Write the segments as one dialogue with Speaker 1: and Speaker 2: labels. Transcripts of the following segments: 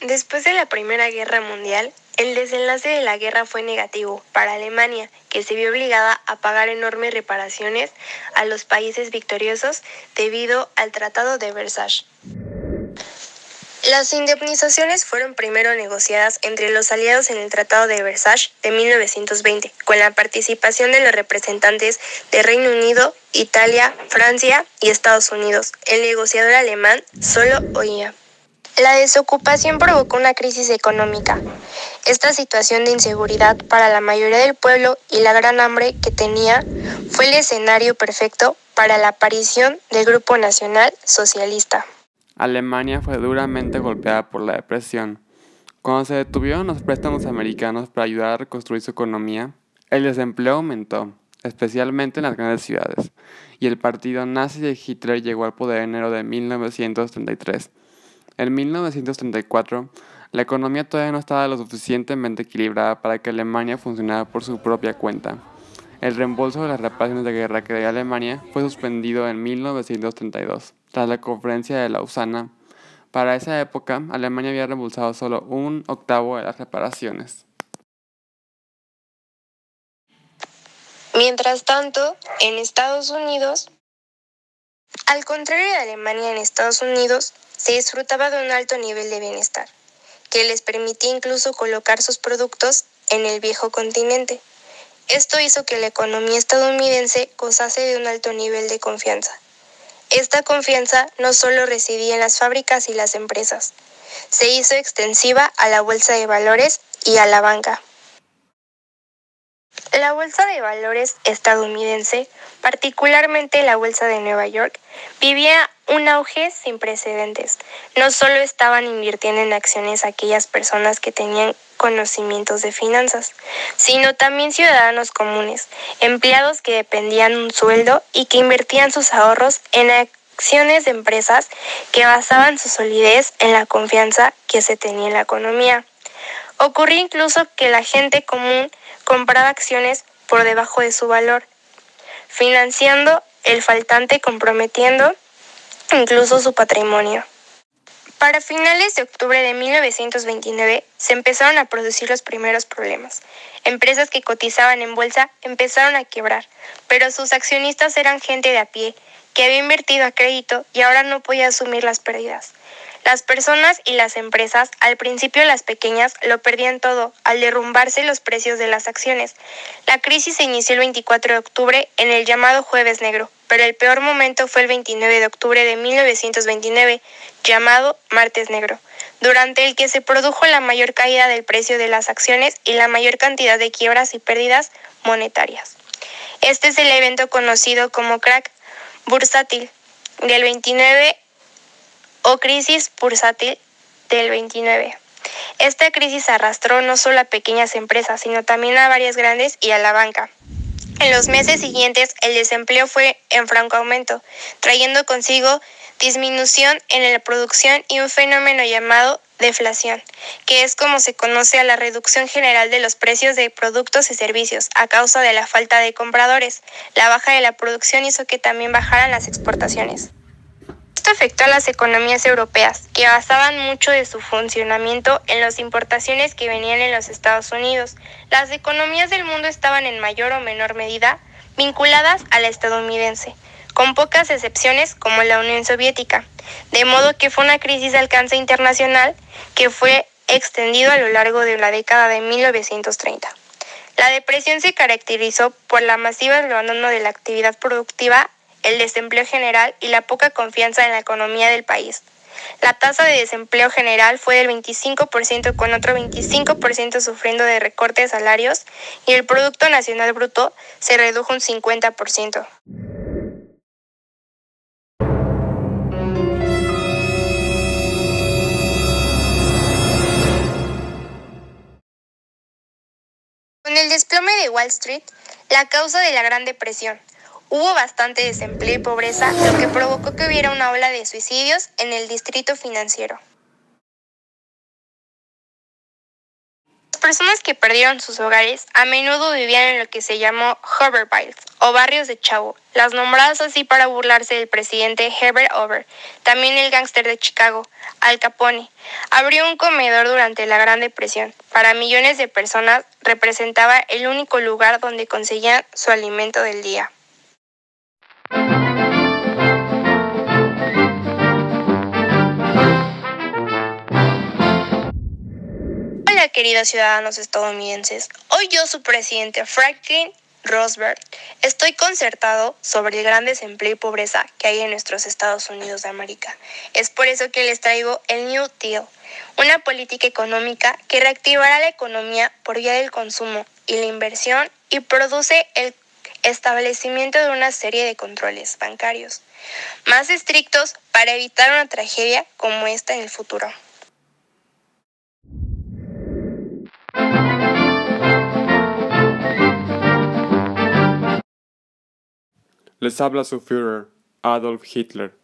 Speaker 1: Después de la Primera Guerra Mundial, el desenlace de la guerra fue negativo para Alemania, que se vio obligada a pagar enormes reparaciones a los países victoriosos debido al Tratado de Versalles. Las indemnizaciones fueron primero negociadas entre los aliados en el Tratado de Versalles de 1920, con la participación de los representantes de Reino Unido, Italia, Francia y Estados Unidos. El negociador alemán solo oía. La desocupación provocó una crisis económica. Esta situación de inseguridad para la mayoría del pueblo y la gran hambre que tenía fue el escenario perfecto para la aparición del Grupo Nacional Socialista.
Speaker 2: Alemania fue duramente golpeada por la depresión. Cuando se detuvieron los préstamos americanos para ayudar a reconstruir su economía, el desempleo aumentó, especialmente en las grandes ciudades, y el partido nazi de Hitler llegó al poder en enero de 1933. En 1934, la economía todavía no estaba lo suficientemente equilibrada para que Alemania funcionara por su propia cuenta. El reembolso de las reparaciones de guerra que debía Alemania fue suspendido en 1932, tras la Conferencia de Lausana. Para esa época, Alemania había reembolsado solo 1/8 de las reparaciones.
Speaker 1: Mientras tanto, en Estados Unidos, al contrario de Alemania, en Estados Unidos se disfrutaba de un alto nivel de bienestar, que les permitía incluso colocar sus productos en el viejo continente. Esto hizo que la economía estadounidense gozase de un alto nivel de confianza. Esta confianza no solo residía en las fábricas y las empresas, se hizo extensiva a la bolsa de valores y a la banca. La bolsa de valores estadounidense, particularmente la bolsa de Nueva York, vivía un auge sin precedentes. No solo estaban invirtiendo en acciones aquellas personas que tenían conocimientos de finanzas, sino también ciudadanos comunes, empleados que dependían un sueldo y que invertían sus ahorros en acciones de empresas que basaban su solidez en la confianza que se tenía en la economía. Ocurría incluso que la gente común compraba acciones por debajo de su valor, financiando el faltante, comprometiendo incluso su patrimonio. Para finales de octubre de 1929 se empezaron a producir los primeros problemas. Empresas que cotizaban en bolsa empezaron a quebrar, pero sus accionistas eran gente de a pie, que había invertido a crédito y ahora no podía asumir las pérdidas. Las personas y las empresas, al principio las pequeñas, lo perdían todo al derrumbarse los precios de las acciones. La crisis se inició el 24 de octubre en el llamado Jueves Negro, pero el peor momento fue el 29 de octubre de 1929, llamado Martes Negro, durante el que se produjo la mayor caída del precio de las acciones y la mayor cantidad de quiebras y pérdidas monetarias. Este es el evento conocido como crack bursátil del 29 o crisis bursátil del 29. Esta crisis arrastró no solo a pequeñas empresas, sino también a varias grandes y a la banca. En los meses siguientes, el desempleo fue en franco aumento, trayendo consigo disminución en la producción y un fenómeno llamado deflación, que es como se conoce a la reducción general de los precios de productos y servicios a causa de la falta de compradores. La baja de la producción hizo que también bajaran las exportaciones. Esto afectó a las economías europeas, que basaban mucho de su funcionamiento en las importaciones que venían en los Estados Unidos. Las economías del mundo estaban en mayor o menor medida vinculadas a la estadounidense, con pocas excepciones como la Unión Soviética, de modo que fue una crisis de alcance internacional que fue extendido a lo largo de la década de 1930. La depresión se caracterizó por la masiva abandono de la actividad productiva, el desempleo general y la poca confianza en la economía del país. La tasa de desempleo general fue del 25%, con otro 25% sufriendo de recorte de salarios, y el Producto Nacional Bruto se redujo un 50%. Con el desplome de Wall Street, la causa de la Gran Depresión, hubo bastante desempleo y pobreza, lo que provocó que hubiera una ola de suicidios en el distrito financiero. Las personas que perdieron sus hogares a menudo vivían en lo que se llamó hoverbills o barrios de Chavo, las nombradas así para burlarse del presidente Herbert Hoover. También el gángster de Chicago, Al Capone, abrió un comedor durante la Gran Depresión. Para millones de personas representaba el único lugar donde conseguían su alimento del día. Hola queridos ciudadanos estadounidenses, hoy yo, su presidente Franklin Roosevelt, estoy concertado sobre el gran desempleo y pobreza que hay en nuestros Estados Unidos de América. Es por eso que les traigo el New Deal, una política económica que reactivará la economía por vía del consumo y la inversión y produce el establecimiento de una serie de controles bancarios más estrictos para evitar una tragedia como esta en el futuro.
Speaker 2: Les habla su Führer, Adolf Hitler.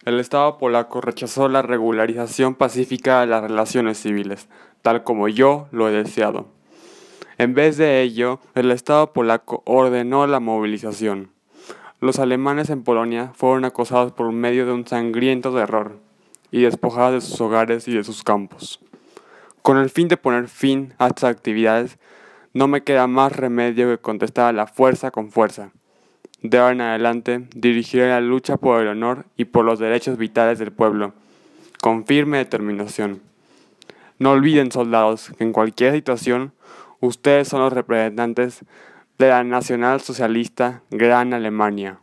Speaker 2: El Estado polaco rechazó la regularización pacífica de las relaciones civiles, tal como yo lo he deseado. En vez de ello, el Estado polaco ordenó la movilización. Los alemanes en Polonia fueron acosados por medio de un sangriento terror y despojados de sus hogares y de sus campos. Con el fin de poner fin a estas actividades, no me queda más remedio que contestar a la fuerza con fuerza. De ahora en adelante, dirigiré la lucha por el honor y por los derechos vitales del pueblo, con firme determinación. No olviden, soldados, que en cualquier situación, ustedes son los representantes de la nacionalsocialista Gran Alemania.